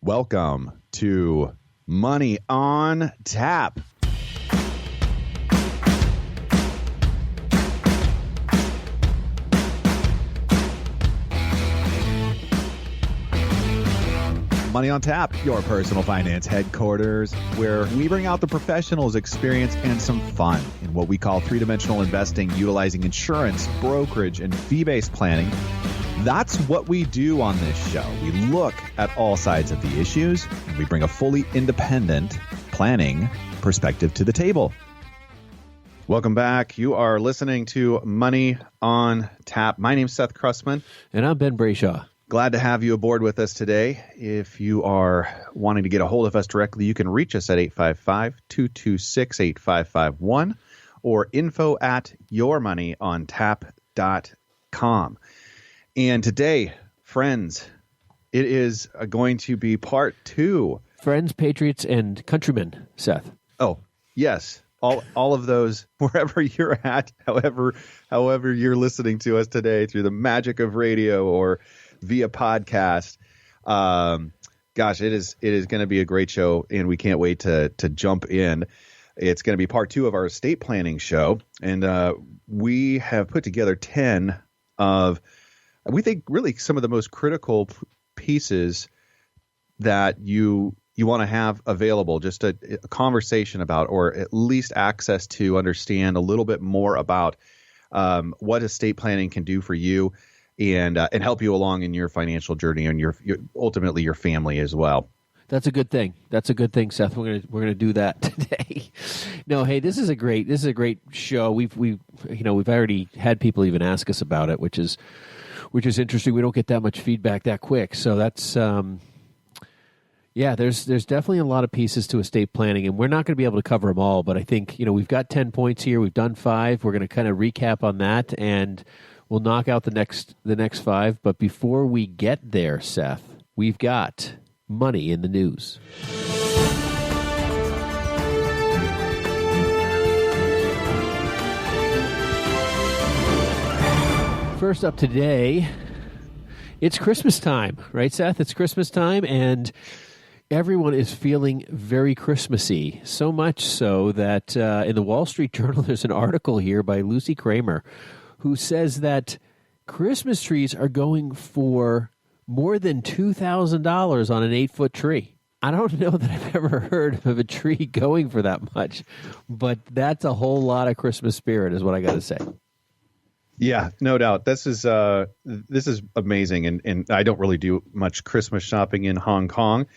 Welcome to Money on Tap. Money on Tap, your personal finance headquarters, where we bring out the professionals' experience and some fun in what we call three-dimensional investing, utilizing insurance, brokerage, and fee-based planning. That's what we do on this show. We look at all sides of the issues, and we bring a fully independent planning perspective to the table. Welcome back. You are listening to Money on Tap. My name's Seth Krussman. And I'm Ben Brayshaw. Glad to have you aboard with us today. If you are wanting to get a hold of us directly, you can reach us at 855-226-8551 or info@yourmoneyontap.com. And today, friends, it is going to be part 2. Friends, patriots, and countrymen, Seth. Oh, yes. All of those, wherever you're at, however you're listening to us today through the magic of radio or via podcast. Gosh, it is going to be a great show, and we can't wait to jump in. It's going to be part 2 of our estate planning show, and we have put together 10 of, we think, really some of the most critical pieces that you want to have available, just a conversation about, or at least access to understand a little bit more about what estate planning can do for you. And help you along in your financial journey and your ultimately your family as well. That's a good thing. That's a good thing, Seth. We're gonna do that today. No, hey, this is a great show. We've already had people even ask us about it, which is interesting. We don't get that much feedback that quick, so that's There's definitely a lot of pieces to estate planning, and we're not going to be able to cover them all. But I think we've got 10 points here. We've done 5. We're going to kind of recap on that, and we'll knock out the next 5, but before we get there, Seth, we've got money in the news. First up today, it's Christmas time, right, Seth? It's Christmas time, and everyone is feeling very Christmassy, so much so that in the Wall Street Journal, there's an article here by Lucy Kramer, who says that Christmas trees are going for more than $2,000 on an 8-foot tree. I don't know that I've ever heard of a tree going for that much, but that's a whole lot of Christmas spirit is what I got to say. Yeah, no doubt. This is amazing, and I don't really do much Christmas shopping in Hong Kong,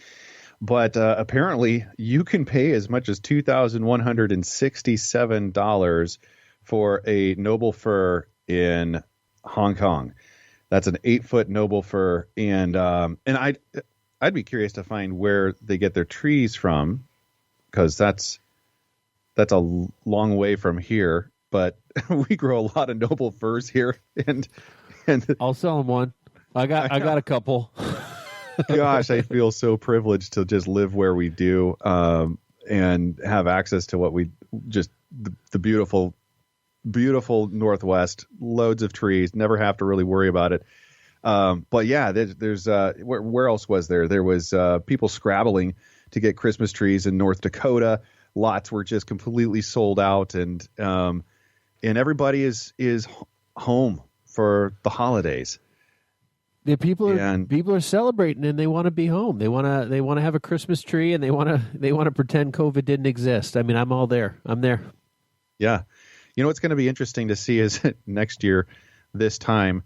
but apparently you can pay as much as $2,167 for a noble fir in Hong Kong. That's an 8-foot noble fir, and I'd be curious to find where they get their trees from, because that's a long way from here. But we grow a lot of noble firs here, and I'll sell them one. I got a couple. Gosh, I feel so privileged to just live where we do, and have access to what we just the beautiful Northwest, loads of trees, never have to really worry about it. But yeah, there's where else was there? There was people scrabbling to get Christmas trees in North Dakota. Lots were just completely sold out, and everybody is home for the holidays. The people are celebrating, and they want to be home. They want to have a Christmas tree, and they want to pretend COVID didn't exist. I mean, I'm all there. I'm there. Yeah. You know what's going to be interesting to see is next year, this time,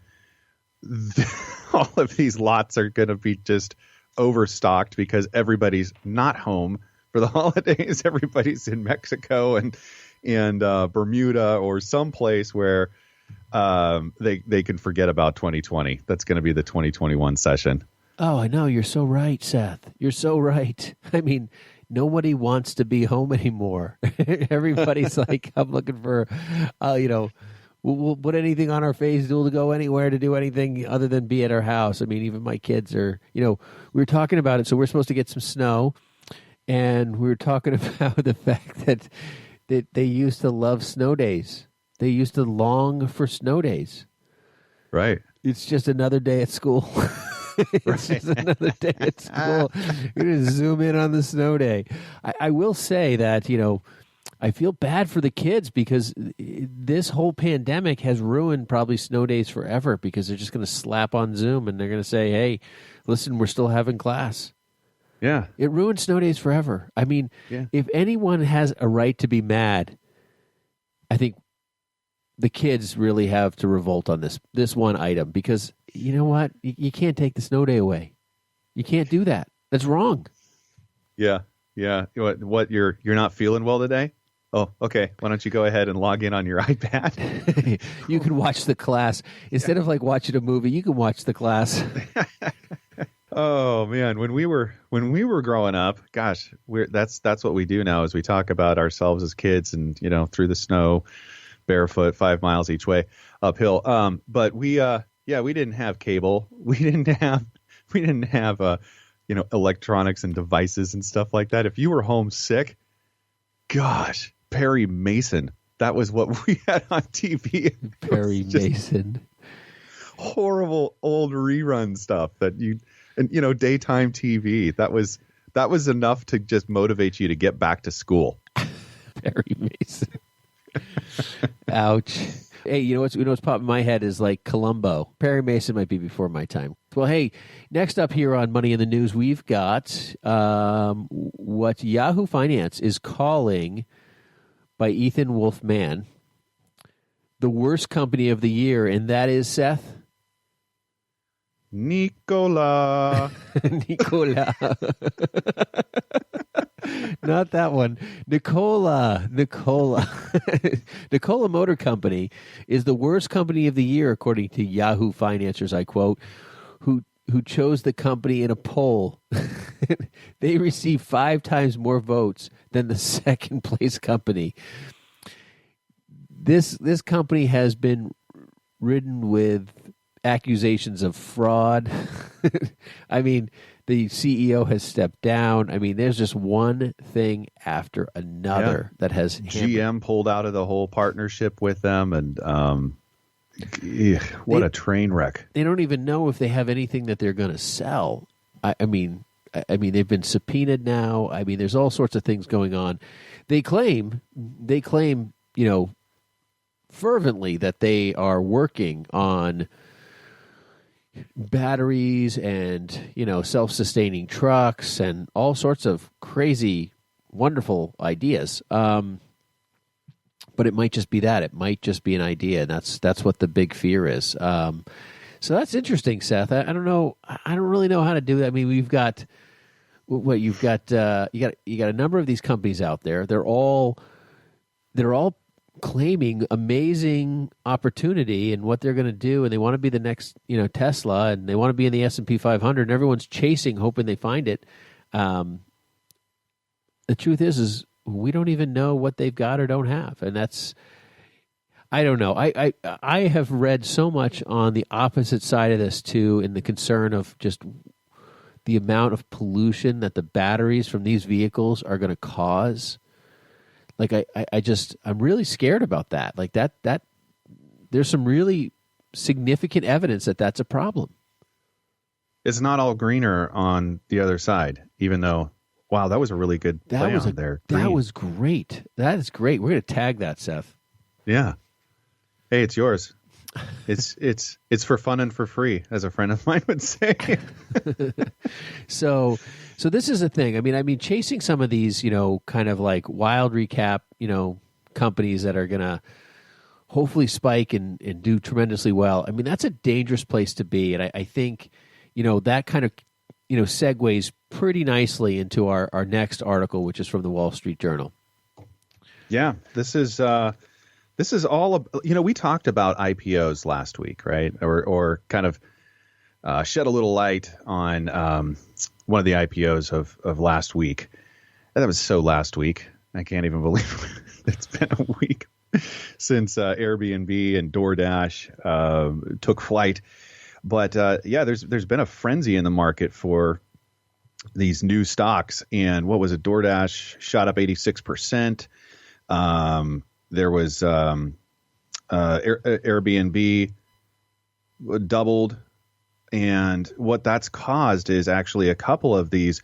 all of these lots are going to be just overstocked because everybody's not home for the holidays. Everybody's in Mexico and Bermuda or someplace where they can forget about 2020. That's going to be the 2021 session. Oh, I know. You're so right, Seth. You're so right. I mean, nobody wants to be home anymore. Everybody's like, I'm looking for, we'll put anything on our face, to go anywhere, to do anything other than be at our house. I mean, even my kids are, we were talking about it. So we're supposed to get some snow, and we were talking about the fact that they used to love snow days. They used to long for snow days. Right. It's just another day at school. It's just another day at school. You're going to zoom in on the snow day. I will say that, I feel bad for the kids because this whole pandemic has ruined probably snow days forever because they're just going to slap on Zoom and they're going to say, hey, listen, we're still having class. Yeah. It ruined snow days forever. I mean, if anyone has a right to be mad, I think the kids really have to revolt on this one item because you know what? You can't take the snow day away. You can't do that. That's wrong. Yeah. Yeah. What you're not feeling well today? Oh, okay. Why don't you go ahead and log in on your iPad? You can watch the class. Instead of like watching a movie, you can watch the class. Oh man, when we were growing up, gosh, that's what we do now is we talk about ourselves as kids and, through the snow, barefoot, 5 miles each way uphill. But we didn't have cable. We didn't have electronics and devices and stuff like that. If you were homesick, gosh, Perry Mason. That was what we had on TV. Perry Mason. Horrible old rerun stuff and daytime TV. That was enough to just motivate you to get back to school. Perry Mason. Ouch. Hey, what's popping in my head is like Columbo. Perry Mason might be before my time. Well, hey, next up here on Money in the News, we've got what Yahoo Finance is calling, by Ethan Wolfman, the worst company of the year, and that is, Seth? Nicola. Nicola. Not that one. Nicola. Nicola Motor Company is the worst company of the year, according to Yahoo Financiers, I quote, who chose the company in a poll. They received 5 times more votes than the second place company. This company has been ridden with accusations of fraud. I mean, the CEO has stepped down. I mean, there's just one thing after another that has GM pulled out of the whole partnership with them, and what a train wreck. They don't even know if they have anything that they're going to sell. I mean, they've been subpoenaed now. I mean, there's all sorts of things going on. They claim, fervently that they are working on batteries and, self-sustaining trucks and all sorts of crazy, wonderful ideas. But it might just be that. It might just be an idea, and that's what the big fear is. So that's interesting, Seth. I don't know. I don't really know how to do that. I mean, we've got you've got you got a number of these companies out there. They're all claiming amazing opportunity and what they're going to do, and they want to be the next, Tesla, and they want to be in the S&P 500, and everyone's chasing, hoping they find it. The truth is we don't even know what they've got or don't have, and that's, I don't know. I have read so much on the opposite side of this too, in the concern of just the amount of pollution that the batteries from these vehicles are going to cause. Like I'm really scared about that. Like that there's some really significant evidence that that's a problem. It's not all greener on the other side, even though, wow, that was a really good play on there. That was great. That is great. We're going to tag that, Seth. Yeah. Hey, it's yours. It's for fun and for free, as a friend of mine would say. So this is a thing. I mean, chasing some of these, kind of like wild recap, companies that are going to hopefully spike and do tremendously well. I mean, that's a dangerous place to be. And I think, that kind of, segues pretty nicely into our next article, which is from the Wall Street Journal. Yeah, this is all, we talked about IPOs last week, right? Or kind of shed a little light on one of the IPOs of last week. And that was so last week. I can't even believe it's been a week since Airbnb and DoorDash took flight. But there's been a frenzy in the market for these new stocks. And what was it? DoorDash shot up 86%. There was Airbnb doubled, And what that's caused is actually a couple of these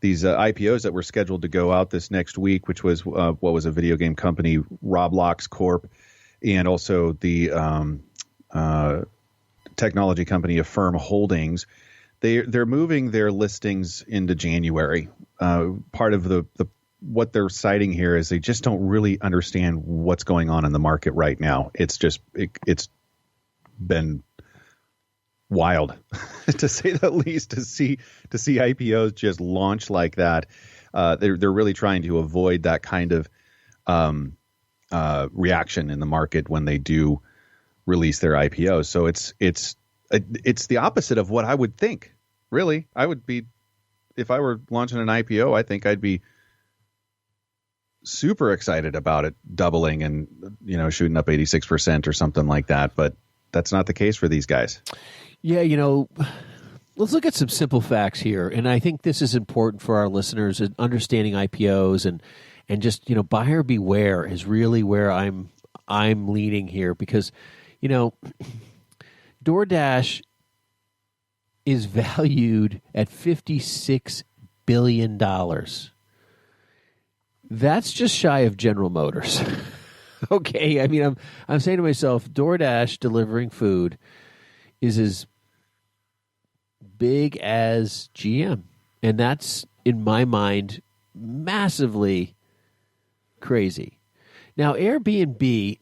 IPOs that were scheduled to go out this next week, which was what was a video game company, Roblox Corp, and also the technology company Affirm Holdings. They're moving their listings into January. Part of the what they're citing here is they just don't really understand what's going on in the market right now. It's just it's been wild to say the least to see IPOs just launch like that. They're really trying to avoid that kind of reaction in the market when they do release their IPOs. So it's the opposite of what I would think. Really, I would be, if I were launching an IPO, I think I'd be super excited about it doubling and shooting up 86% or something like that. But that's not the case for these guys. Yeah, let's look at some simple facts here. And I think this is important for our listeners, understanding IPOs and just, buyer beware is really where I'm leaning here because, DoorDash is valued at $56 billion. That's just shy of General Motors. Okay, I mean, I'm saying to myself, DoorDash delivering food is as big as GM. And that's, in my mind, massively crazy. Now, Airbnb,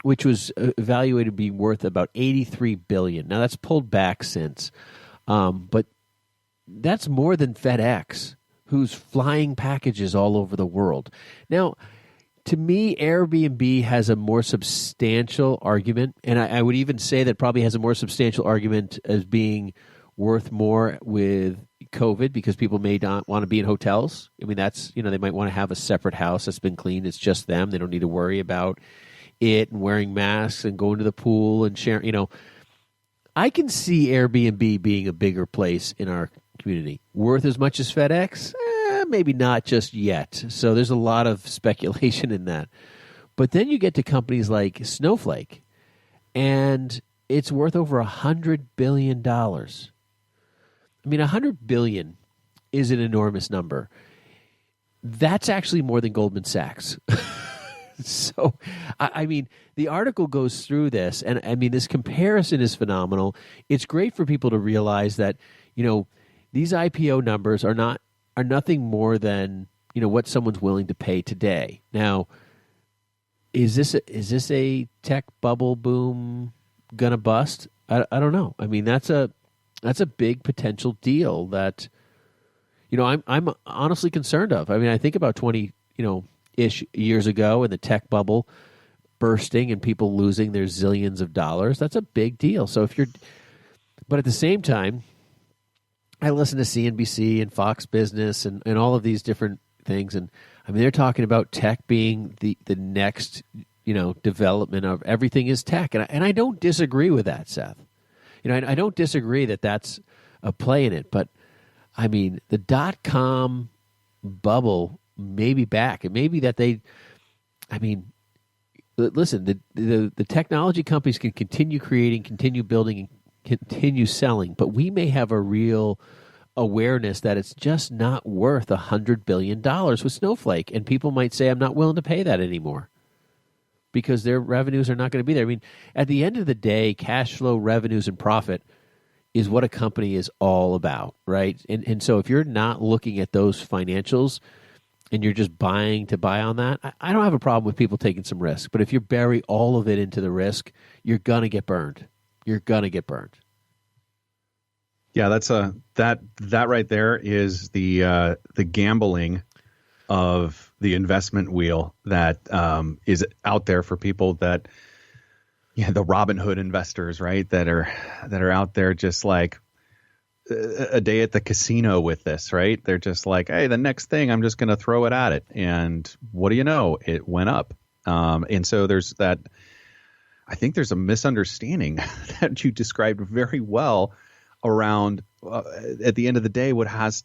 which was evaluated to be worth about $83 billion. Now, that's pulled back since. But that's more than FedEx, who's flying packages all over the world. Now, to me, Airbnb has a more substantial argument, and I would even say that probably has a more substantial argument as being worth more with COVID because people may not want to be in hotels. I mean, that's, they might want to have a separate house that's been cleaned. It's just them. They don't need to worry about it and wearing masks and going to the pool and sharing, I can see Airbnb being a bigger place in our community. Worth as much as FedEx? Maybe not just yet. So there's a lot of speculation in that. But then you get to companies like Snowflake, and it's worth over $100 billion. I mean, $100 billion is an enormous number. That's actually more than Goldman Sachs. So, I mean, the article goes through this, and I mean, this comparison is phenomenal. It's great for people to realize that, these IPO numbers are nothing more than, what someone's willing to pay today. Now, is this a tech bubble boom gonna bust? I don't know. I mean, that's a big potential deal that, I'm honestly concerned of. I mean, I think about 20, ish years ago and the tech bubble bursting and people losing their zillions of dollars. That's a big deal. So but at the same time, I listen to CNBC and Fox Business and all of these different things. And I mean, they're talking about tech being the next, development of everything is tech. And I don't disagree with that, Seth. I don't disagree that that's a play in it. But I mean, the .com bubble may be back. It may be that listen, the technology companies can continue creating, continue building, and continue selling, but we may have a real awareness that it's just not worth $100 billion with Snowflake. And people might say, I'm not willing to pay that anymore because their revenues are not going to be there. I mean, at the end of the day, cash flow, revenues, and profit is what a company is all about, right? And so if you're not looking at those financials and you're just buying to buy on that, I don't have a problem with people taking some risk. But if you bury all of it into the risk, you're going to get burned. You're going to get burned. Yeah, that's that right there is the gambling of the investment wheel that is out there for people that, the Robin Hood investors, right? That are out there just like a day at the casino with this, right? They're just like, hey, the next thing, I'm just going to throw it at it. And what do you know? It went up. And so there's that. I think there's a misunderstanding that you described very well around at the end of the day, what has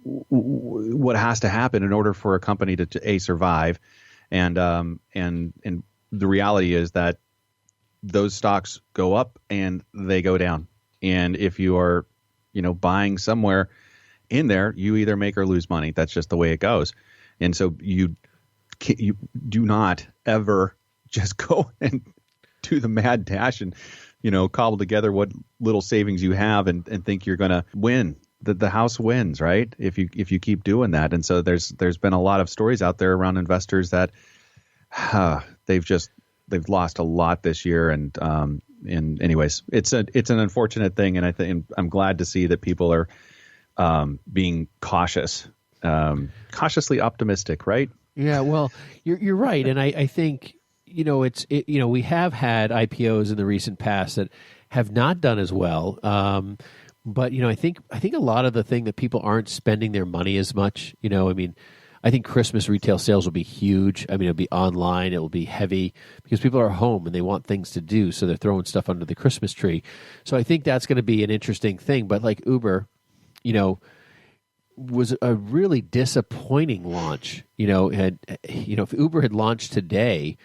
to happen in order for a company to survive. And the reality is that those stocks go up and they go down. And if you are, buying somewhere in there, you either make or lose money. That's just the way it goes. And so you do not ever just go and do the mad dash and, cobble together what little savings you have and think you're going to win. The house wins, right? If you keep doing that. And so there's been a lot of stories out there around investors that they've lost a lot this year. And anyways, it's an unfortunate thing. And I'm glad to see that people are being cautious, cautiously optimistic, right? Yeah, well, you're right. And I think, we have had IPOs in the recent past that have not done as well. But, I think a lot of the thing that people aren't spending their money as much, I think Christmas retail sales will be huge. It'll be online. It will be heavy because people are home and they want things to do. So they're throwing stuff under the Christmas tree. So I think that's going to be an interesting thing. But like Uber, was a really disappointing launch. If Uber had launched today,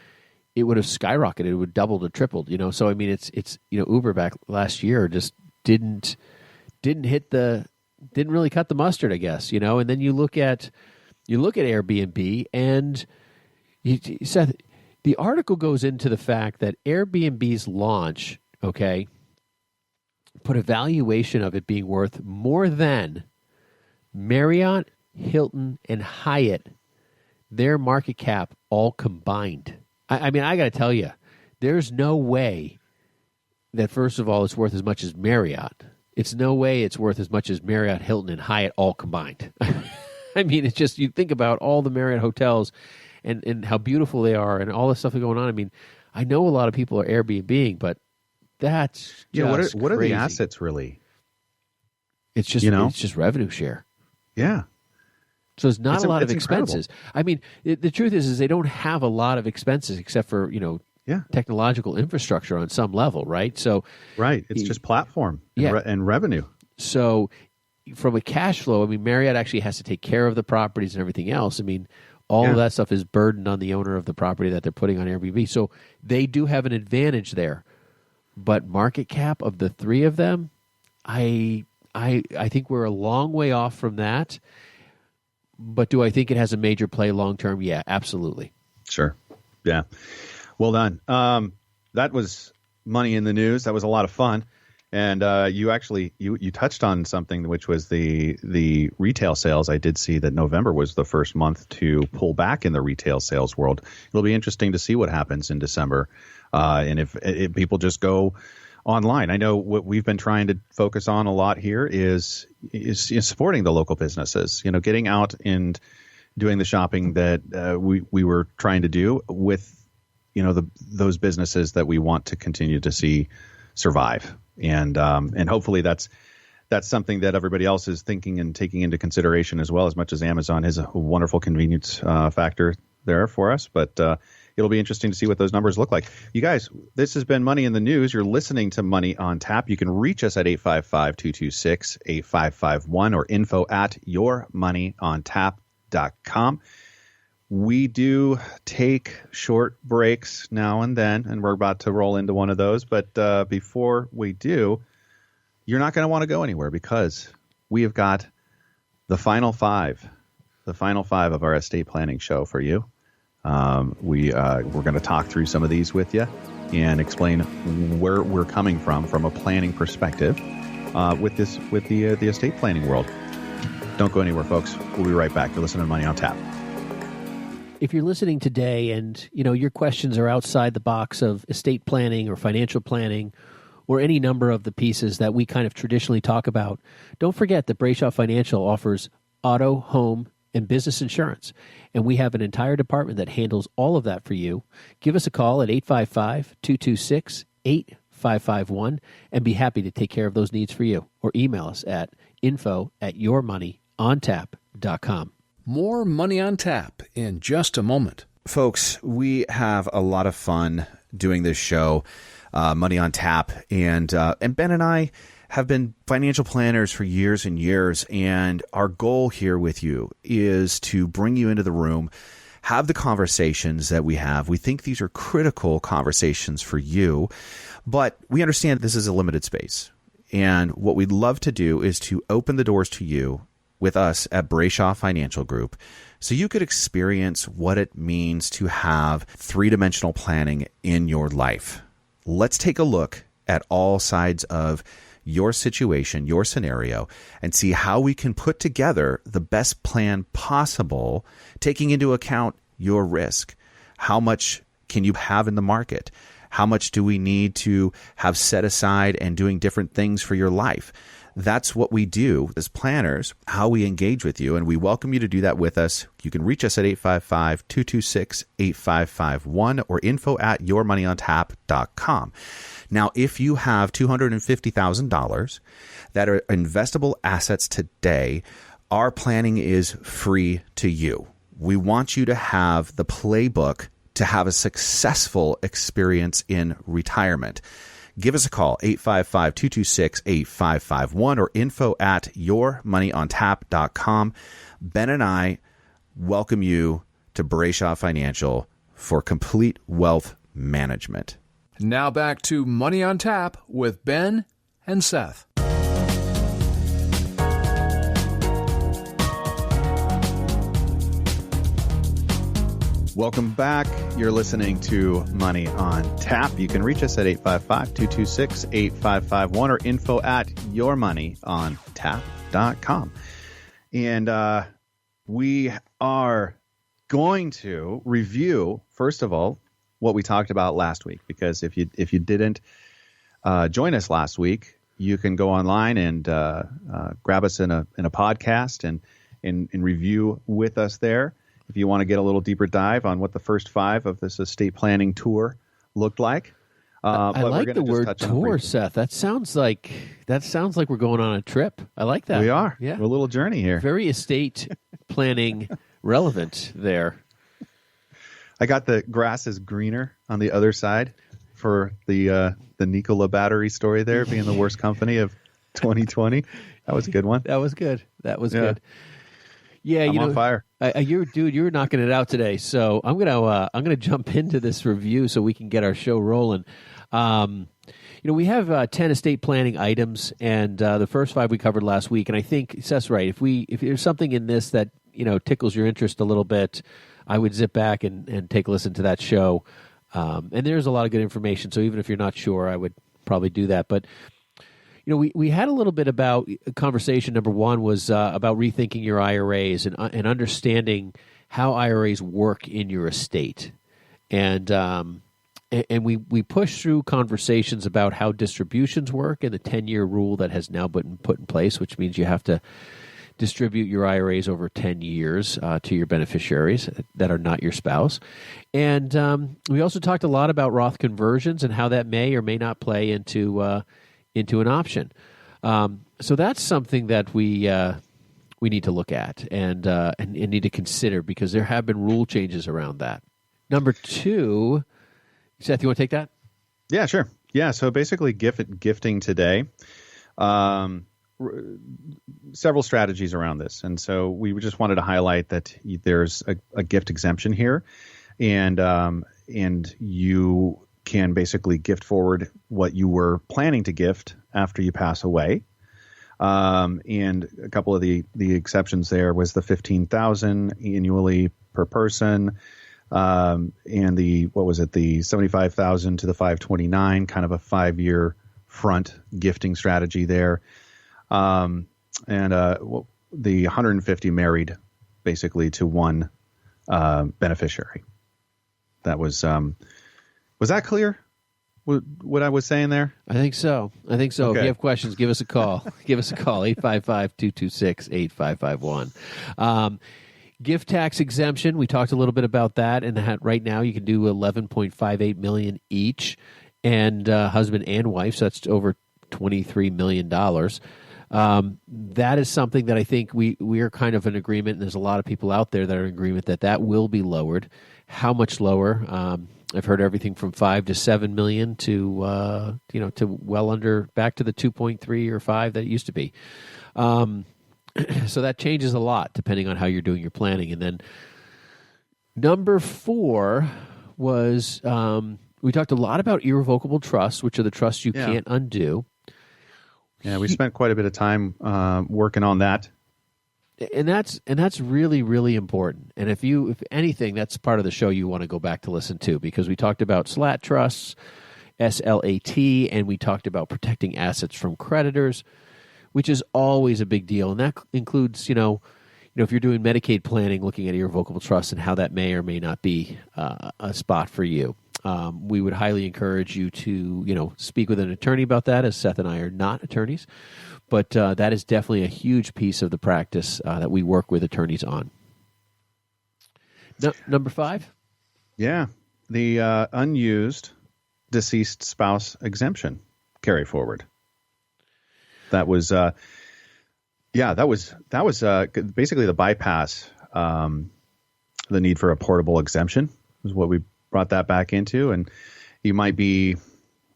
it would have skyrocketed. It would have doubled or tripled. So it's Uber back last year just didn't really cut the mustard, I guess. And then you look at Airbnb, and Seth, the article goes into the fact that Airbnb's launch, put a valuation of it being worth more than Marriott, Hilton, and Hyatt, their market cap all combined. I got to tell you, there's no way that, first of all, it's worth as much as Marriott. It's no way it's worth as much as Marriott, Hilton, and Hyatt all combined. It's just, you think about all the Marriott hotels and how beautiful they are and all the stuff that's going on. I know a lot of people are Airbnb-ing, but that's just what are crazy. the assets really? It's just it's just revenue share. Yeah. So there's not a lot of incredible. expenses. The truth is they don't have a lot of expenses except for, technological infrastructure on some level, right? So right. It's just platform and revenue. So from a cash flow, Marriott actually has to take care of the properties and everything else. All of that stuff is burdened on the owner of the property that they're putting on Airbnb. So they do have an advantage there. But market cap of the three of them, I think we're a long way off from that. But do I think it has a major play long term? Yeah, absolutely. Sure. Yeah. Well done. That was money in the news. That was a lot of fun. And you actually you touched on something, which was the retail sales. I did see that November was the first month to pull back in the retail sales world. It'll be interesting to see what happens in December, and if people just go online. I know what we've been trying to focus on a lot here is supporting the local businesses. Getting out and doing the shopping that we were trying to do with those businesses that we want to continue to see survive. And hopefully that's something that everybody else is thinking and taking into consideration as well, as much as Amazon is a wonderful convenience factor there for us. But it'll be interesting to see what those numbers look like. You guys, this has been Money in the News. You're listening to Money on Tap. You can reach us at 855-226-8551 or info@yourmoneyontap.com. We do take short breaks now and then, and we're about to roll into one of those. But before we do, you're not going to want to go anywhere because we have got the final five of our estate planning show for you. We're going to talk through some of these with you and explain where we're coming from a planning perspective with the estate planning world. Don't go anywhere, folks. We'll be right back. You're listening to Money on Tap. If you're listening today and your questions are outside the box of estate planning or financial planning or any number of the pieces that we kind of traditionally talk about, don't forget that Brayshaw Financial offers auto, home, and business insurance. And we have an entire department that handles all of that for you. Give us a call at 855-226-8551 and be happy to take care of those needs for you. Or email us at info@yourmoneyontap.com. More Money on Tap in just a moment. Folks, we have a lot of fun doing this show, Money on Tap, and Ben and I have been financial planners for years and years, and our goal here with you is to bring you into the room, have the conversations that we have. We think these are critical conversations for you, but we understand this is a limited space. And what we'd love to do is to open the doors to you with us at Brayshaw Financial Group so you could experience what it means to have three-dimensional planning in your life. Let's take a look at all sides of your situation, your scenario, and see how we can put together the best plan possible, taking into account your risk. How much can you have in the market? How much do we need to have set aside and doing different things for your life? That's what we do as planners, how we engage with you, and we welcome you to do that with us. You can reach us at 855-226-8551 or info@yourmoneyontap.com. Now, if you have $250,000 that are investable assets today, our planning is free to you. We want you to have the playbook to have a successful experience in retirement. Give us a call, 855-226-8551 or info@yourmoneyontap.com. Ben and I welcome you to Brayshaw Financial for complete wealth management. Now back to Money on Tap with Ben and Seth. Welcome back. You're listening to Money on Tap. You can reach us at 855-226-8551 or info@yourmoneyontap.com. And we are going to review, first of all, what we talked about last week, because if you didn't join us last week, you can go online and grab us in a podcast and review with us there. If you want to get a little deeper dive on what the first 5 of this estate planning tour looked like. I like the word tour, Seth. That sounds like we're going on a trip. I like that. We are. Yeah. We're a little journey here. Very estate planning relevant there. I got the grass is greener on the other side for the Nikola battery story there being the worst company of 2020. That was a good one. That was good. Good. Yeah, I'm on fire. You're knocking it out today. So I'm gonna jump into this review so we can get our show rolling. We have 10 estate planning items, and the first 5 we covered last week. And I think Seth's right. If there's something in this that tickles your interest a little bit, I would zip back and take a listen to that show. And there's a lot of good information. So even if you're not sure, I would probably do that. But we had a little bit about conversation. Number one was about rethinking your IRAs and understanding how IRAs work in your estate. And we pushed through conversations about how distributions work and the 10-year rule that has now been put in place, which means you have to distribute your IRAs over 10 years to your beneficiaries that are not your spouse. And we also talked a lot about Roth conversions and how that may or may not play into an option. So that's something that we need to look at and need to consider, because there have been rule changes around that. Number 2, Seth, you want to take that? Yeah, sure. Yeah, so basically gifting today. Several strategies around this. And so we just wanted to highlight that there's a gift exemption here, and you can basically gift forward what you were planning to gift after you pass away. And a couple of the exceptions there was the $15,000 annually per person, and the $75,000 to the $529, kind of a 5-year front gifting strategy there. And the 150 married basically to one beneficiary. That was that clear? What I was saying there? I think so. Okay. If you have questions, give us a call. 855-226-8551. Gift tax exemption. We talked a little bit about that, and that right now you can do $11.58 million each, and husband and wife. So that's over $23 million. That is something that I think we are kind of in agreement, and there's a lot of people out there that are in agreement that will be lowered. How much lower? I've heard everything from $5 to $7 million to to well under, back to the 2.3 or 5 that it used to be. So that changes a lot depending on how you're doing your planning. And then number 4 was we talked a lot about irrevocable trusts, which are the trusts you can't undo. Yeah, we spent quite a bit of time working on that. And that's really, really important. And if anything, that's part of the show you want to go back to listen to, because we talked about SLAT trusts, SLAT, and we talked about protecting assets from creditors, which is always a big deal. And that includes, if you're doing Medicaid planning, looking at irrevocable trusts and how that may or may not be a spot for you. We would highly encourage you to, speak with an attorney about that, as Seth and I are not attorneys. But that is definitely a huge piece of the practice that we work with attorneys on. Number 5? Yeah, the unused deceased spouse exemption carry forward. That was, basically the bypass. The need for a portable exemption is what we brought that back into, and you might be,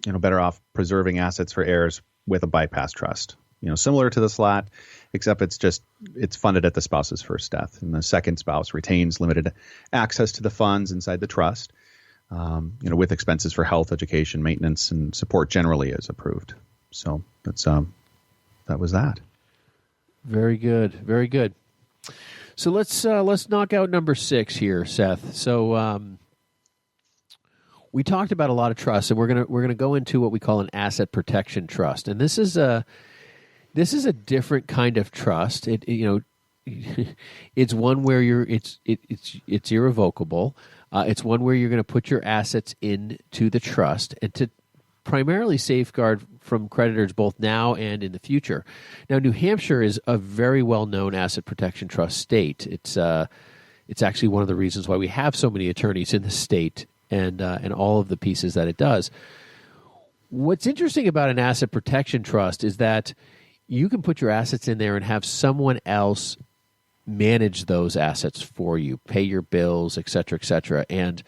better off preserving assets for heirs with a bypass trust. Similar to the SLAT, except it's funded at the spouse's first death, and the second spouse retains limited access to the funds inside the trust, with expenses for health, education, maintenance, and support generally as approved. So that was that. Very good, very good. So let's knock out number 6 here, Seth. So we talked about a lot of trusts, and we're gonna go into what we call an asset protection trust, and this is a different kind of trust. It's one where it's irrevocable. It's one where you're going to put your assets into the trust and to primarily safeguard from creditors both now and in the future. Now, New Hampshire is a very well-known asset protection trust state. It's actually one of the reasons why we have so many attorneys in the state and all of the pieces that it does. What's interesting about an asset protection trust is that you can put your assets in there and have someone else manage those assets for you, pay your bills, et cetera, et cetera. And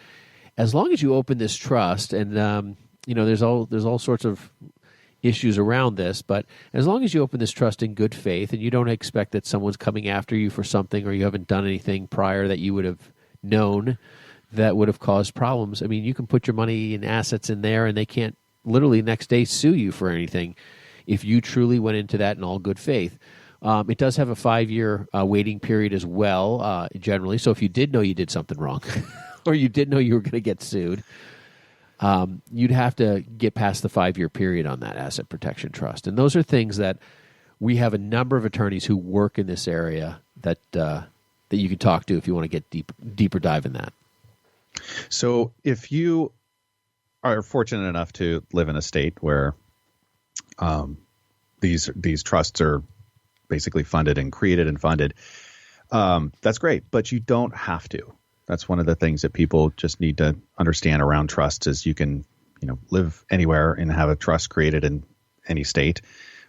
as long as you open this trust, and there's all sorts of issues around this, but as long as you open this trust in good faith and you don't expect that someone's coming after you for something, or you haven't done anything prior that you would have known that would have caused problems, I mean, you can put your money and assets in there and they can't literally next day sue you for anything if you truly went into that in all good faith. It does have a 5-year waiting period as well, generally. So if you did know you did something wrong or you did know you were going to get sued, you'd have to get past the 5-year period on that asset protection trust. And those are things that we have a number of attorneys who work in this area that you can talk to if you want to get deeper dive in that. So if you are fortunate enough to live in a state where these trusts are basically funded and created and funded, that's great, but you don't have to. That's one of the things that people just need to understand around trusts is you can, live anywhere and have a trust created in any state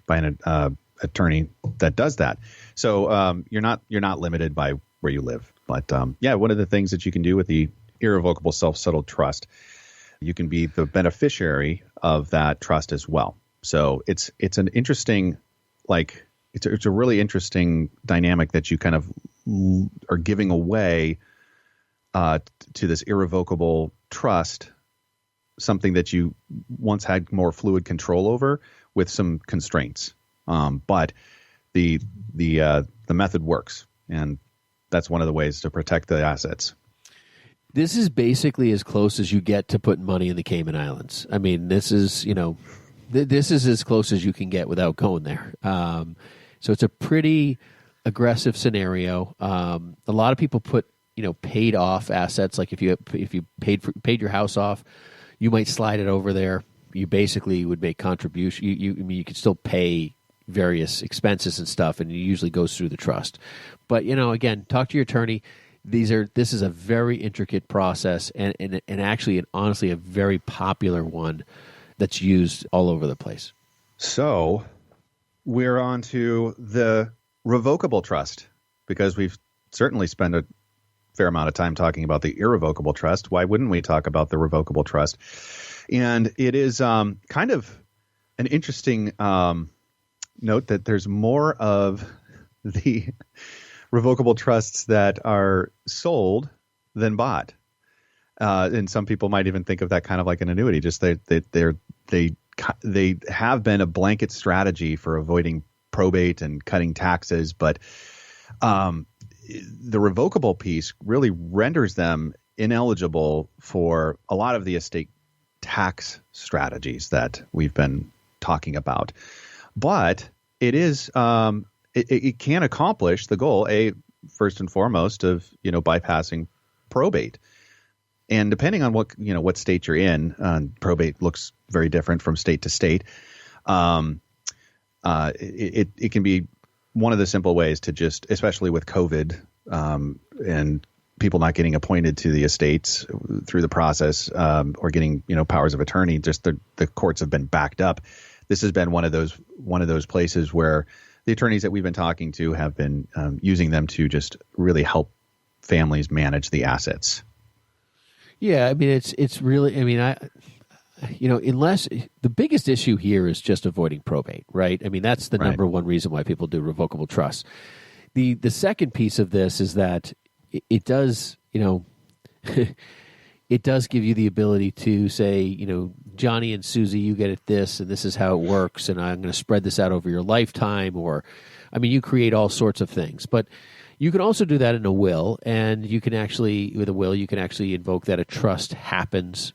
by an attorney that does that. So you're not limited by where you live. But one of the things that you can do with the irrevocable self-settled trust, you can be the beneficiary of that trust as well. So it's an interesting, it's a really interesting dynamic that you kind of are giving away to this irrevocable trust, something that you once had more fluid control over with some constraints. But the method works, and that's one of the ways to protect the assets. This is basically as close as you get to putting money in the Cayman Islands. I mean, this is this is as close as you can get without going there. So it's a pretty aggressive scenario. A lot of people put paid off assets, like if you paid your house off, you might slide it over there. You basically would make contribution. You could still pay various expenses and stuff, and it usually goes through the trust. But again, talk to your attorney. This is a very intricate process, and actually, and honestly, a very popular one that's used all over the place. So we're on to the revocable trust, because we've certainly spent a fair amount of time talking about the irrevocable trust. Why wouldn't we talk about the revocable trust? And it is kind of an interesting note that there's more of the revocable trusts that are sold than bought. And some people might even think of that kind of like an annuity. Just they they have been a blanket strategy for avoiding probate and cutting taxes, but the revocable piece really renders them ineligible for a lot of the estate tax strategies that we've been talking about. But it is it can accomplish the goal, first and foremost, of bypassing probate. And depending on what state you're in, probate looks very different from state to state. It can be one of the simple ways to just, especially with COVID and people not getting appointed to the estates through the process or getting powers of attorney, just the courts have been backed up. This has been one of those places where the attorneys that we've been talking to have been using them to just really help families manage the assets. Yeah, I mean it's really, I mean, unless the biggest issue here is just avoiding probate, right? I mean, that's the number one reason why people do revocable trusts. The second piece of this is that it does, it does give you the ability to say, Johnny and Susie, you get it this, and this is how it works, and I'm going to spread this out over your lifetime, or, I mean, you create all sorts of things. But you can also do that in a will, and you can actually, with a will, you can actually invoke that a trust happens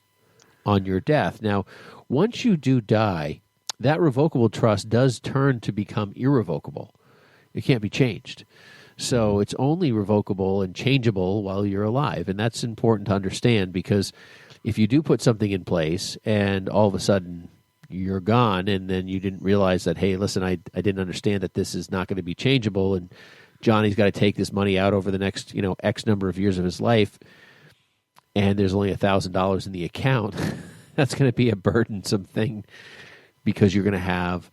on your death. Now, once you do die, that revocable trust does turn to become irrevocable. It can't be changed. So it's only revocable and changeable while you're alive. And that's important to understand, because if you do put something in place and all of a sudden you're gone, and then you didn't realize that, hey, listen, I didn't understand that this is not going to be changeable, and Johnny's got to take this money out over the next, X number of years of his life, and there's only $1,000 in the account, that's going to be a burdensome thing, because you're going to have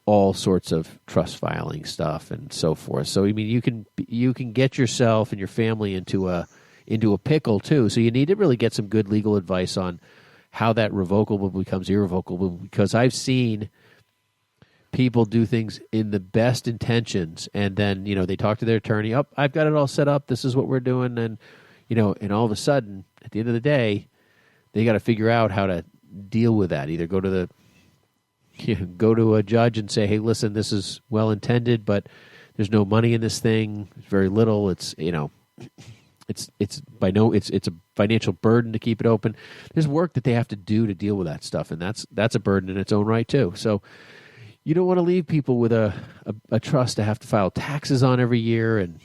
all sorts of trust filing stuff and so forth. So I mean, you can get yourself and your family into a pickle too. So you need to really get some good legal advice on how that revocable becomes irrevocable, because I've seen people do things in the best intentions, and then they talk to their attorney. Oh, I've got it all set up. This is what we're doing, and and all of a sudden, at the end of the day, they got to figure out how to deal with that. Either go to a judge and say, "Hey, listen, this is well intended, but there's no money in this thing. It's very little. It's it's a financial burden to keep it open." There's work that they have to do to deal with that stuff, and that's a burden in its own right too. So you don't want to leave people with a trust to have to file taxes on every year, and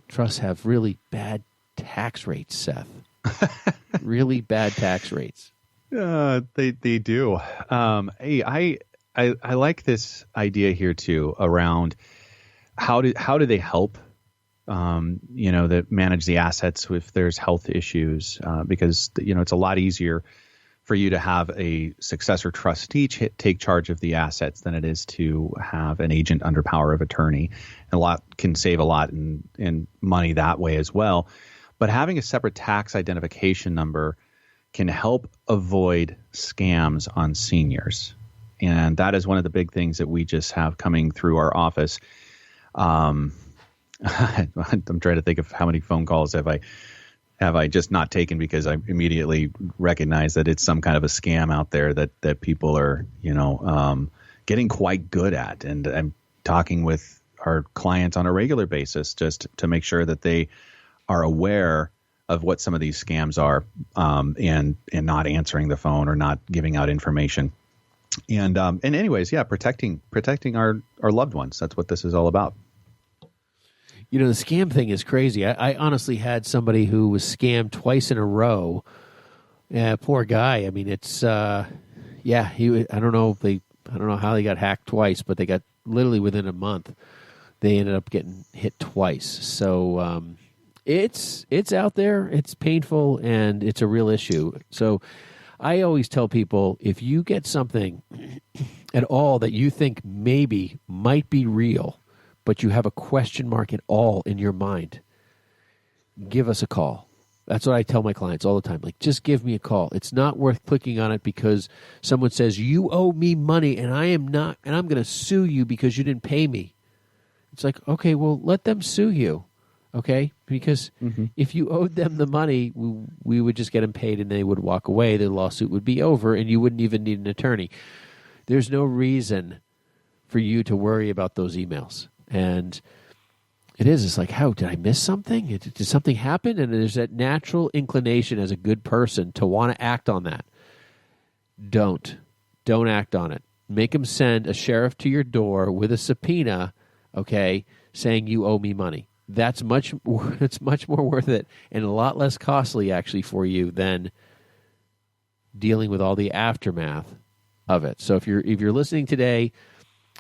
trusts have really bad tax rates, Seth. Really bad tax rates. They do. Hey, I like this idea here too around how do they help that manage the assets if there's health issues, because it's a lot easier for you to have a successor trustee take charge of the assets than it is to have an agent under power of attorney. And a lot can save a lot in money that way as well. But having a separate tax identification number can help avoid scams on seniors. And that is one of the big things that we just have coming through our office. I'm trying to think of how many phone calls have I just not taken, because I immediately recognize that it's some kind of a scam out there that people are, getting quite good at. And I'm talking with our clients on a regular basis just to make sure that they are aware of what some of these scams are, and not answering the phone or not giving out information. And anyways, yeah, protecting our loved ones. That's what this is all about. The scam thing is crazy. I honestly had somebody who was scammed twice in a row. Poor guy. I mean, it's I don't know how they got hacked twice, but they got literally within a month. They ended up getting hit twice. So it's out there. It's painful, and it's a real issue. So I always tell people, if you get something at all that you think maybe might be real, but you have a question mark at all in your mind, give us a call. That's what I tell my clients all the time. Like, just give me a call. It's not worth clicking on it because someone says, you owe me money and I'm going to sue you because you didn't pay me. It's like, okay, well, let them sue you. okay? Because if you owed them the money, we would just get them paid and they would walk away. The lawsuit would be over and you wouldn't even need an attorney. There's no reason for you to worry about those emails. And it's like, how, did I miss something? Did something happen? And there's that natural inclination as a good person to want to act on that. Don't act on it. Make them send a sheriff to your door with a subpoena, okay, saying you owe me money. It's much more worth it and a lot less costly actually for you than dealing with all the aftermath of it. So if you're listening today,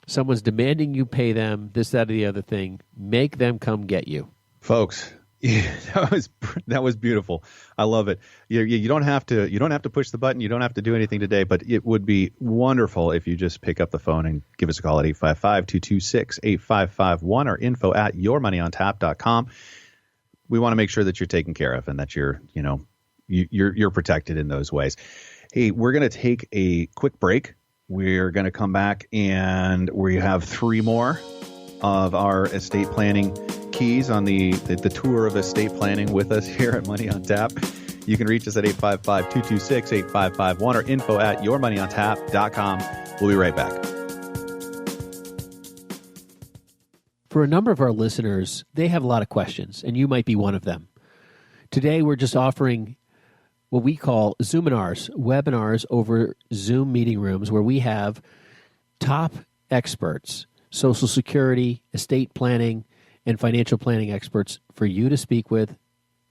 someone's demanding you pay them this, that, or the other thing, make them come get you. Folks, that was beautiful. I love it. You don't have to push the button. You don't have to do anything today, but it would be wonderful if you just pick up the phone and give us a call at 855-226-8551 or info@yourmoneyontap.com. We want to make sure that you're taken care of and that you're protected in those ways. Hey, we're going to take a quick break. We're going to come back and we have 3 more of our estate planning keys on the tour of estate planning with us here at Money on Tap. You can reach us at 855-226-8551 or info@yourmoneyontap.com. We'll be right back. For a number of our listeners, they have a lot of questions, and you might be one of them. Today, we're just offering what we call Zoominars, webinars over Zoom meeting rooms where we have top experts, Social Security, estate planning, and financial planning experts for you to speak with,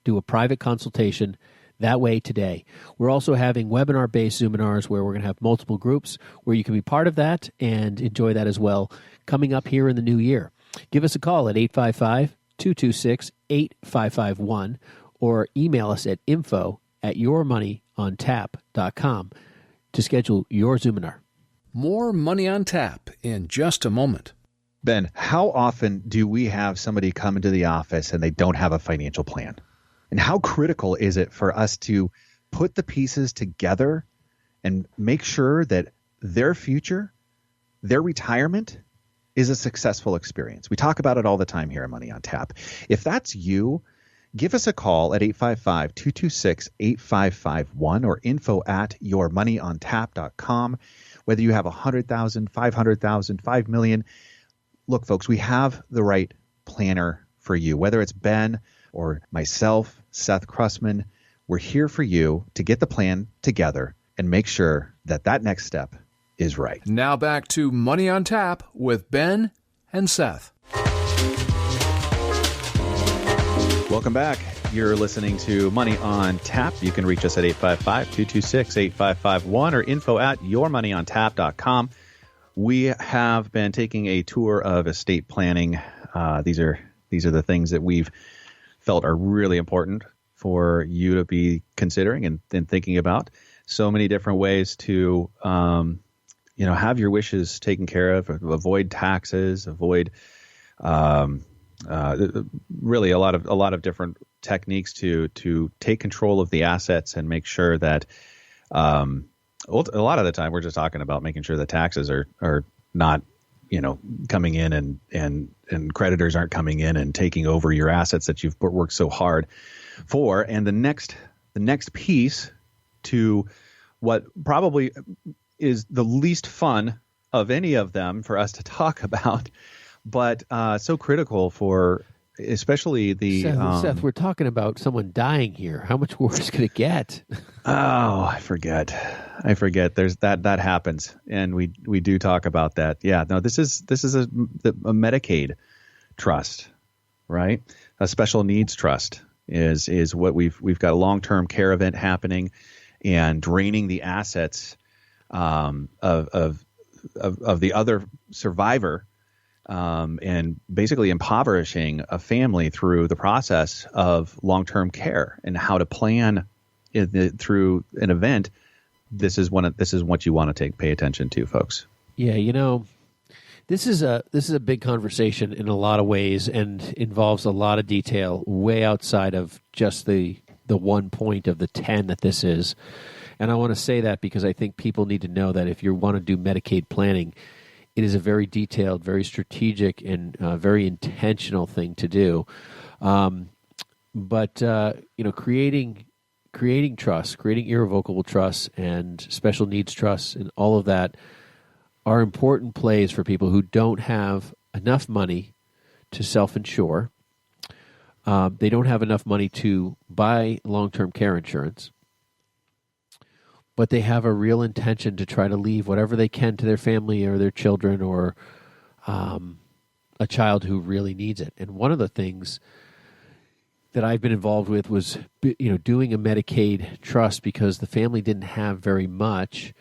do a private consultation that way today. We're also having webinar-based Zoominars where we're going to have multiple groups where you can be part of that and enjoy that as well coming up here in the new year. Give us a call at 855-226-8551 or email us at info@yourmoneyontap.com to schedule your Zoominar. More Money on Tap in just a moment. Ben, how often do we have somebody come into the office and they don't have a financial plan? And how critical is it for us to put the pieces together and make sure that their future, their retirement, is a successful experience? We talk about it all the time here at Money on Tap. If that's you, give us a call at 855-226-8551 or info@yourmoneyontap.com. Whether you have 100,000, 500,000, 5 million, look, folks, we have the right planner for you. Whether it's Ben or myself, Seth Krussman, we're here for you to get the plan together and make sure that next step is right. Now back to Money on Tap with Ben and Seth. Welcome back. You're listening to Money on Tap. You can reach us at 855-226-8551 or info@yourmoneyontap.com. We have been taking a tour of estate planning. These are the things that we've felt are really important for you to be considering and thinking about. So many different ways to have your wishes taken care of, avoid taxes, avoid really a lot of different techniques to take control of the assets and make sure that a lot of the time we're just talking about making sure the taxes are not coming in and creditors aren't coming in and taking over your assets that you've worked so hard for. And the next piece to what probably is the least fun of any of them for us to talk about, but so critical for especially the Seth, we're talking about someone dying here. How much worse could it get? Oh, I forget. There's that happens, and we do talk about that. Yeah, no, this is a Medicaid trust, right? A special needs trust is what we've got a long-term care event happening and draining the assets of the other survivor. And basically impoverishing a family through the process of long-term care and how to plan through an event. This is what you want to pay attention to, folks. Yeah, this is a big conversation in a lot of ways and involves a lot of detail way outside of just the 1 point of the 10 that this is. And I want to say that because I think people need to know that if you want to do Medicaid planning, it is a very detailed, very strategic, and very intentional thing to do. But creating trust, creating irrevocable trusts and special needs trusts and all of that are important plays for people who don't have enough money to self-insure. They don't have enough money to buy long-term care insurance, but they have a real intention to try to leave whatever they can to their family or their children or a child who really needs it. And one of the things that I've been involved with was, doing a Medicaid trust because the family didn't have very much,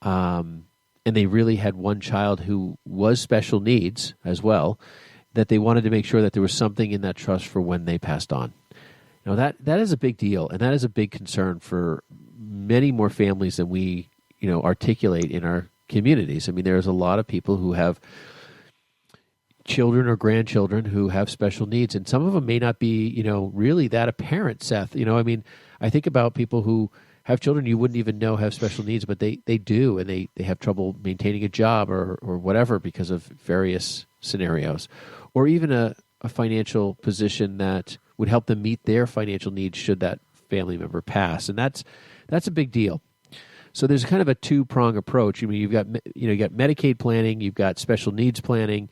and they really had one child who was special needs as well, that they wanted to make sure that there was something in that trust for when they passed on. That is a big deal, and that is a big concern for many more families than we, articulate in our communities. I mean, there's a lot of people who have children or grandchildren who have special needs, and some of them may not be, really that apparent, Seth. I think about people who have children you wouldn't even know have special needs, but they do, and they have trouble maintaining a job or whatever because of various scenarios, or even a financial position that would help them meet their financial needs should that family member pass, and that's a big deal. So there's kind of a two-prong approach. You've got Medicaid planning, you've got special needs planning,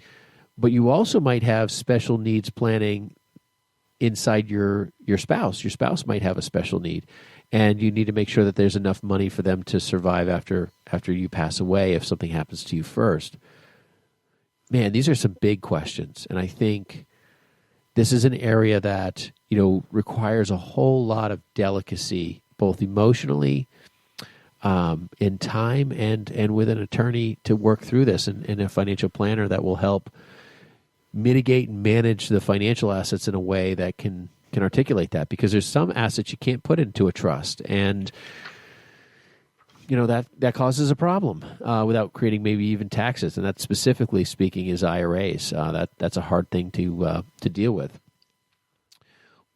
but you also might have special needs planning inside your spouse. Your spouse might have a special need, and you need to make sure that there's enough money for them to survive after you pass away if something happens to you first. Man, these are some big questions, and I think this is an area that requires a whole lot of delicacy, both emotionally, in time, and with an attorney to work through this, and a financial planner that will help mitigate and manage the financial assets in a way that can articulate that, because there's some assets you can't put into a trust, and that causes a problem without creating maybe even taxes, and that specifically speaking is IRAs. That's a hard thing to deal with.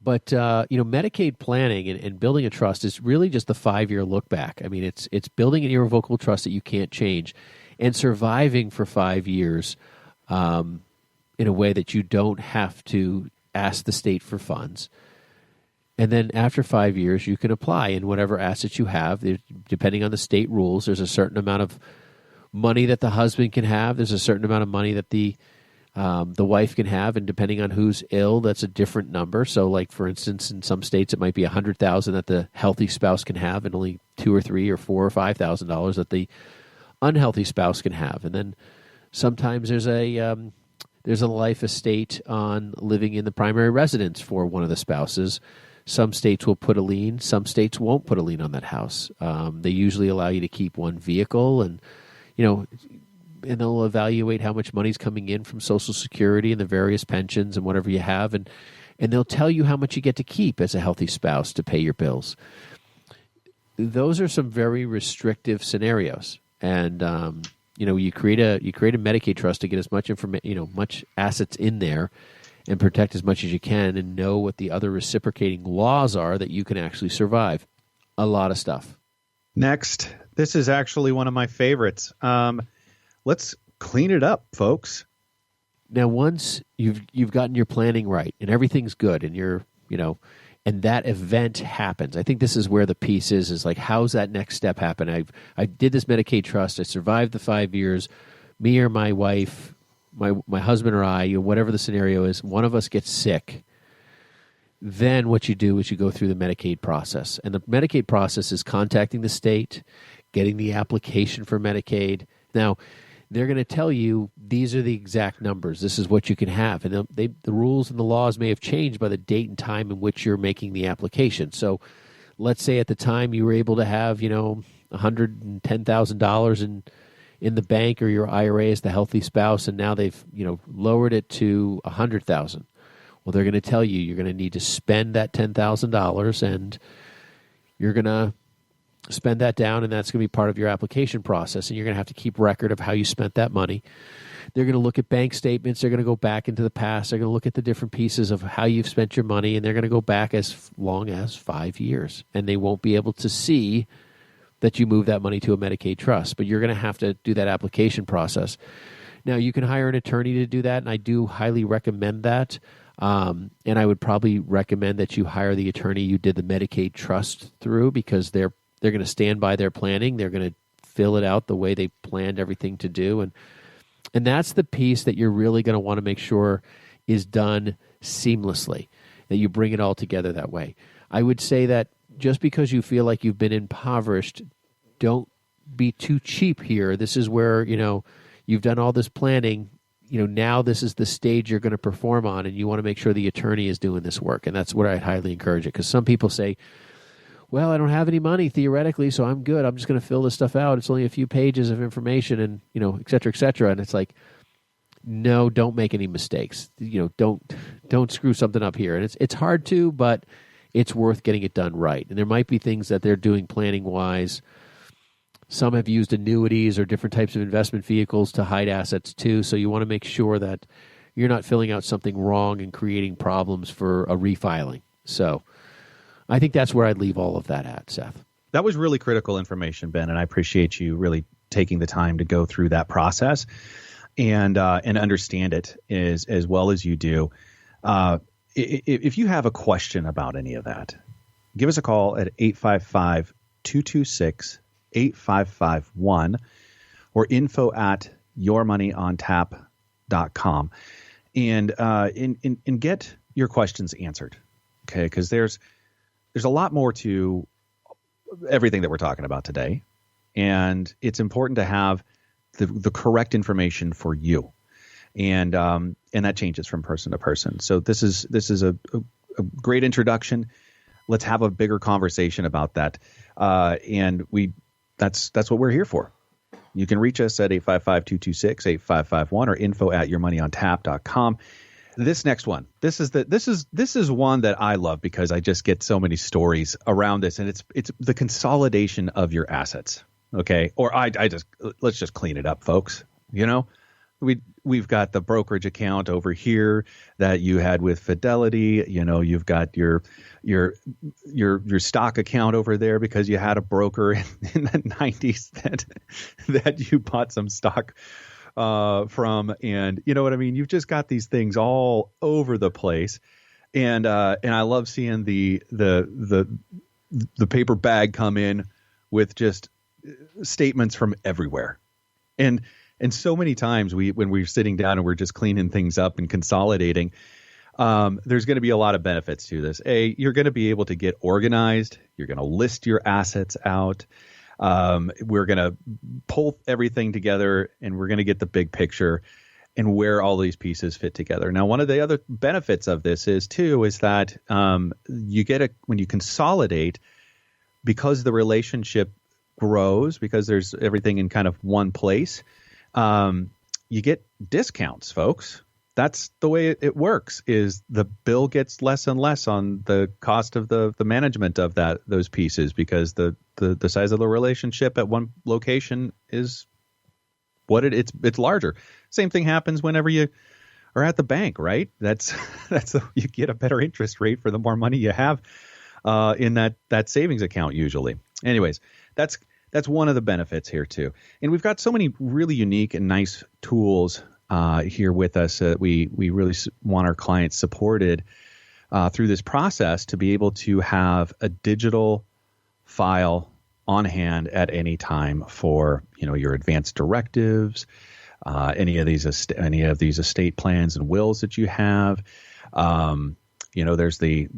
But Medicaid planning and building a trust is really just the 5-year look back. I mean, it's building an irrevocable trust that you can't change, and surviving for 5 years in a way that you don't have to ask the state for funds. And then after 5 years, you can apply in whatever assets you have. Depending on the state rules, there's a certain amount of money that the husband can have. There's a certain amount of money that the wife can have, and depending on who's ill, that's a different number. So, like for instance, in some states, it might be $100,000 that the healthy spouse can have, and only $2,000 or $3,000 or $4,000 or $5,000 that the unhealthy spouse can have. And then sometimes there's a life estate on living in the primary residence for one of the spouses. Some states will put a lien. Some states won't put a lien on that house. They usually allow you to keep one vehicle, and they'll evaluate how much money's coming in from Social Security and the various pensions and whatever you have, and they'll tell you how much you get to keep as a healthy spouse to pay your bills. Those are some very restrictive scenarios, and you create a Medicaid trust to get as much much assets in there and protect as much as you can, and know what the other reciprocating laws are that you can actually survive. A lot of stuff. Next, this is actually one of my favorites. Let's clean it up, folks. Now, once you've gotten your planning right and everything's good, and and that event happens, I think this is where the piece is like, how's that next step happen? I did this Medicaid trust. I survived the 5 years. Me or my wife, my husband or I, whatever the scenario is, one of us gets sick. Then what you do is you go through the Medicaid process. And the Medicaid process is contacting the state, getting the application for Medicaid. Now, they're going to tell you these are the exact numbers. This is what you can have. And the rules and the laws may have changed by the date and time in which you're making the application. So let's say at the time you were able to have, $110,000 in the bank or your IRA as the healthy spouse, and now they've, lowered it to $100,000. Well, they're going to tell you you're going to need to spend that $10,000, and you're going to spend that down, and that's going to be part of your application process, and you're going to have to keep record of how you spent that money. They're going to look at bank statements. They're going to go back into the past. They're going to look at the different pieces of how you've spent your money, and they're going to go back as long as 5 years, and they won't be able to see that you move that money to a Medicaid trust, but you're going to have to do that application process. Now, you can hire an attorney to do that, and I do highly recommend that. And I would probably recommend that you hire the attorney you did the Medicaid trust through, because they're going to stand by their planning. They're going to fill it out the way they planned everything to do. And that's the piece that you're really going to want to make sure is done seamlessly, that you bring it all together that way. I would say that just because you feel like you've been impoverished, don't be too cheap here. This is where, you've done all this planning. Now this is the stage you're going to perform on, and you want to make sure the attorney is doing this work. And that's what I'd highly encourage it. Because some people say, well, I don't have any money theoretically, so I'm good. I'm just going to fill this stuff out. It's only a few pages of information and, et cetera, et cetera. And it's like, no, don't make any mistakes. Don't screw something up here. And it's hard to, but it's worth getting it done right. And there might be things that they're doing planning-wise. Some have used annuities or different types of investment vehicles to hide assets too. So you want to make sure that you're not filling out something wrong and creating problems for a refiling. So I think that's where I'd leave all of that at, Seth. That was really critical information, Ben, and I appreciate you really taking the time to go through that process and understand it as well as you do. If you have a question about any of that, give us a call at 855-226-8551 or info@yourmoneyontap.com and get your questions answered. Okay, because there's a lot more to everything that we're talking about today, and it's important to have the correct information for you, and that changes from person to person. So this is a great introduction. Let's have a bigger conversation about that, and that's what we're here for. You can reach us at 855-226-8551 or info@yourmoneyontap.com. This next one, this is one that I love because I just get so many stories around this, and it's the consolidation of your assets. Okay, or let's just clean it up, folks. We've got the brokerage account over here that you had with Fidelity. You've got your stock account over there because you had a broker in the 90s that you bought some stock from, and you know what I mean. You've just got these things all over the place, and I love seeing the paper bag come in with just statements from everywhere, and so many times when we're sitting down and we're just cleaning things up and consolidating, there's going to be a lot of benefits to this. You're going to be able to get organized. You're going to list your assets out. We're going to pull everything together, and we're going to get the big picture and where all these pieces fit together. Now, one of the other benefits of this is that you get when you consolidate, because the relationship grows, because there's everything in kind of one place, you get discounts, folks. That's the way it works, is the bill gets less and less on the cost of the management of those pieces, because the size of the relationship at one location is what it's larger. Same thing happens whenever you are at the bank, right? You get a better interest rate for the more money you have in that savings account usually. Anyways, that's one of the benefits here too. And we've got so many really unique and nice tools here with us. We really want our clients supported through this process to be able to have a digital file on hand at any time for your advanced directives, any of these estate plans and wills that you have. There's the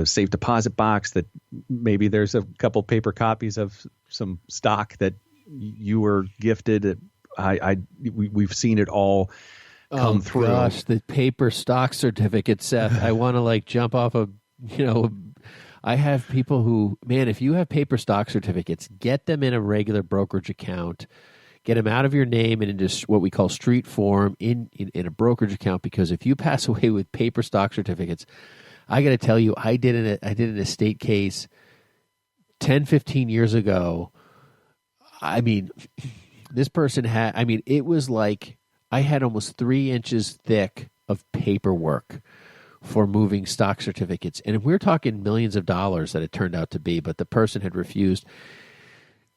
safe deposit box that maybe there's a couple paper copies of some stock that you were gifted. We've seen it all come through. Oh gosh, the paper stock certificate, Seth. I want to jump off of, I have people who, man, if you have paper stock certificates, get them in a regular brokerage account. Get them out of your name and into what we call street form in a brokerage account, because if you pass away with paper stock certificates, I got to tell you, I did an estate case 10, 15 years ago. I mean, this person it was like I had almost 3 inches thick of paperwork for moving stock certificates. And we're talking millions of dollars that it turned out to be, but the person had refused.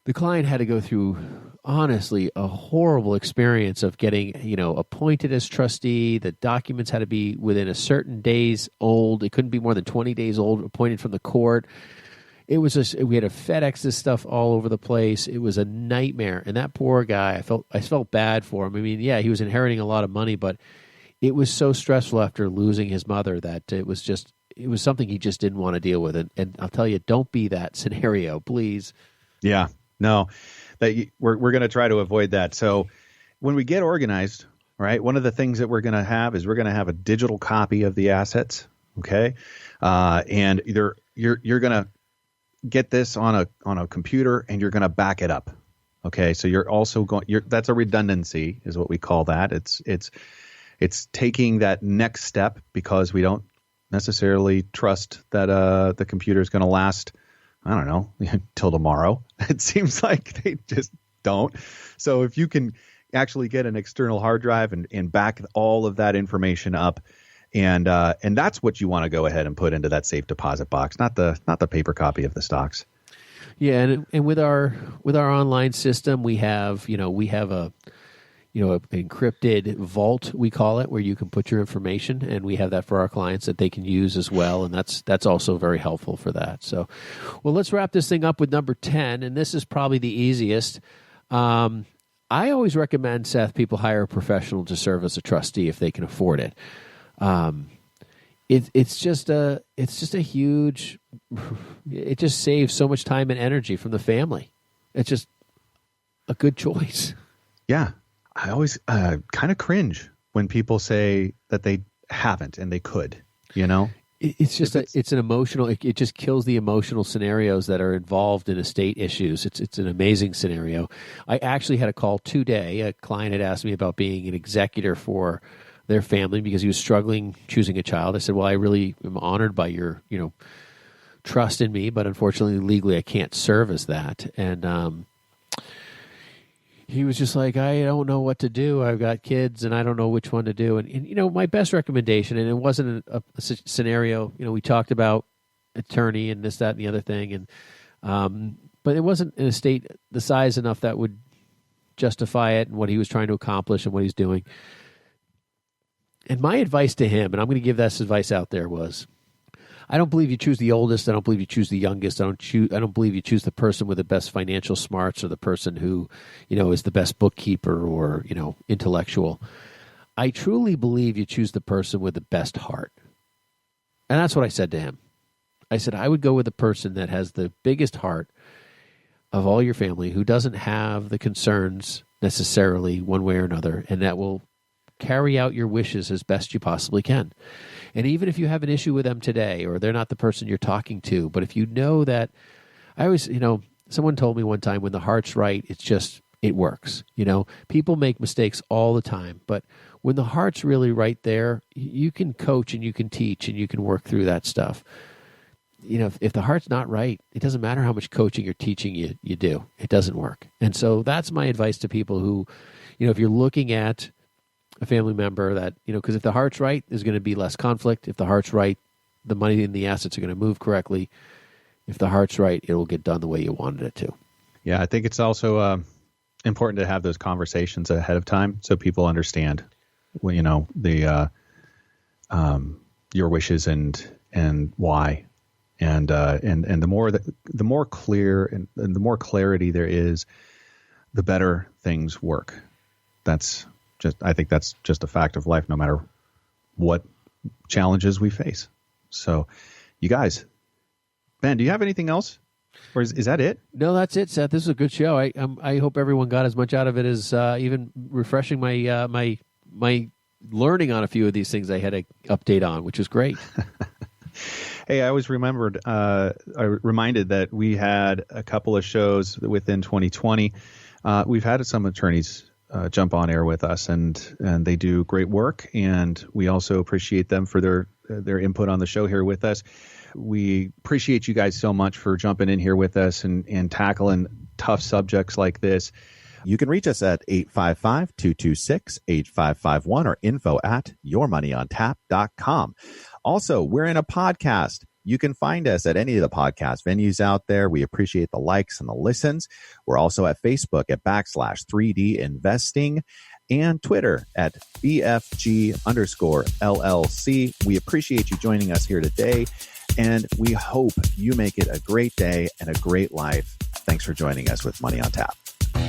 The client had to go through, honestly, a horrible experience of getting, appointed as trustee. The documents had to be within a certain days old. It couldn't be more than 20 days old, appointed from the court. It was we had to FedEx this stuff all over the place. It was a nightmare. And that poor guy, I felt bad for him. I mean, yeah, he was inheriting a lot of money, but it was so stressful after losing his mother that it was something he just didn't want to deal with. And I'll tell you, don't be that scenario, please. Yeah. No, we're going to try to avoid that. So when we get organized, right, one of the things that we're going to have is we're going to have a digital copy of the assets. Okay. And either you're going to get this on a computer and you're going to back it up. Okay. So you're also that's a redundancy is what we call that. It's taking that next step because we don't necessarily trust that the computer is going to last, I don't know, till tomorrow. It seems like they just don't. So if you can actually get an external hard drive and back all of that information up, and that's what you want to go ahead and put into that safe deposit box, not the paper copy of the stocks. Yeah, and with our online system, we have an encrypted vault, we call it, where you can put your information, and we have that for our clients that they can use as well, and that's also very helpful for that. So, well, let's wrap this thing up with number 10, and this is probably the easiest. I always recommend, Seth, people hire a professional to serve as a trustee if they can afford it. It's just a huge. It just saves so much time and energy from the family. It's just a good choice. Yeah. I always kind of cringe when people say that they haven't and they could, It's just it's an emotional. It just kills the emotional scenarios that are involved in estate issues. It's an amazing scenario. I actually had a call today. A client had asked me about being an executor for their family because he was struggling choosing a child. I said, "Well, I really am honored by your trust in me, but unfortunately, legally, I can't serve as that." And he was just like, I don't know what to do. I've got kids, and I don't know which one to do. And my best recommendation, and it wasn't a scenario, we talked about attorney and this, that, and the other thing, and but it wasn't an estate the size enough that would justify it and what he was trying to accomplish and what he's doing. And my advice to him, and I'm going to give this advice out there, was, I don't believe you choose the oldest. I don't believe you choose the youngest. I don't believe you choose the person with the best financial smarts or the person who, is the best bookkeeper or, intellectual. I truly believe you choose the person with the best heart. And that's what I said to him. I said, I would go with the person that has the biggest heart of all your family, who doesn't have the concerns necessarily one way or another, and that will carry out your wishes as best you possibly can. And even if you have an issue with them today, or they're not the person you're talking to, but if you know that, I always, someone told me one time, when the heart's right, it works. People make mistakes all the time, but when the heart's really right there, you can coach and you can teach and you can work through that stuff. If the heart's not right, it doesn't matter how much coaching or teaching you do. It doesn't work. And so that's my advice to people who, if you're looking at a family member that, because if the heart's right, there's going to be less conflict. If the heart's right, the money and the assets are going to move correctly. If the heart's right, it will get done the way you wanted it to. Yeah, I think it's also important to have those conversations ahead of time so people understand, the your wishes and why, and the more clear and the more clarity there is, the better things work. I think that's just a fact of life, no matter what challenges we face. So, you guys, Ben, do you have anything else, or is that it? No, that's it, Seth. This is a good show. I hope everyone got as much out of it as even refreshing my my learning on a few of these things I had to update on, which was great. Hey, I always reminded that we had a couple of shows within 2020. We've had some attorneys jump on air with us, and they do great work, and we also appreciate them for their input on the show here with us. We appreciate you guys so much for jumping in here with us and tackling tough subjects like this. You can reach us at 855-226-8551 or info@yourmoneyontap.com. Also, we're in a podcast. You can find us at any of the podcast venues out there. We appreciate the likes and the listens. We're also at Facebook at /3D Investing and Twitter at BFG_LLC. We appreciate you joining us here today, and we hope you make it a great day and a great life. Thanks for joining us with Money on Tap.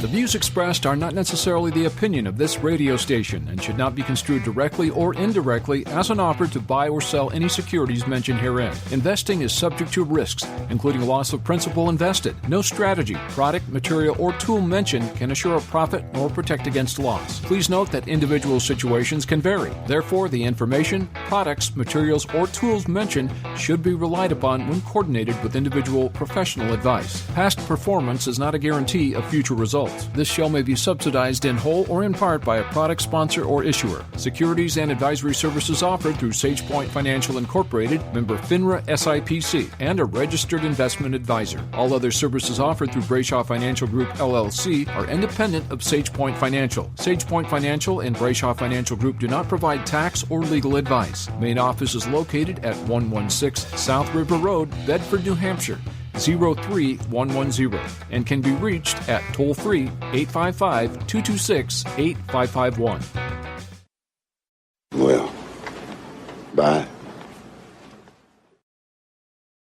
The views expressed are not necessarily the opinion of this radio station and should not be construed directly or indirectly as an offer to buy or sell any securities mentioned herein. Investing is subject to risks, including loss of principal invested. No strategy, product, material, or tool mentioned can assure a profit nor protect against loss. Please note that individual situations can vary. Therefore, the information, products, materials, or tools mentioned should be relied upon when coordinated with individual professional advice. Past performance is not a guarantee of future results. This show may be subsidized in whole or in part by a product sponsor or issuer. Securities and advisory services offered through SagePoint Financial Incorporated, member FINRA SIPC, and a registered investment advisor. All other services offered through Brayshaw Financial Group LLC are independent of SagePoint Financial. SagePoint Financial and Brayshaw Financial Group do not provide tax or legal advice. Main office is located at 116 South River Road, Bedford, New Hampshire, 03110, and can be reached at toll-free 855-226-8551.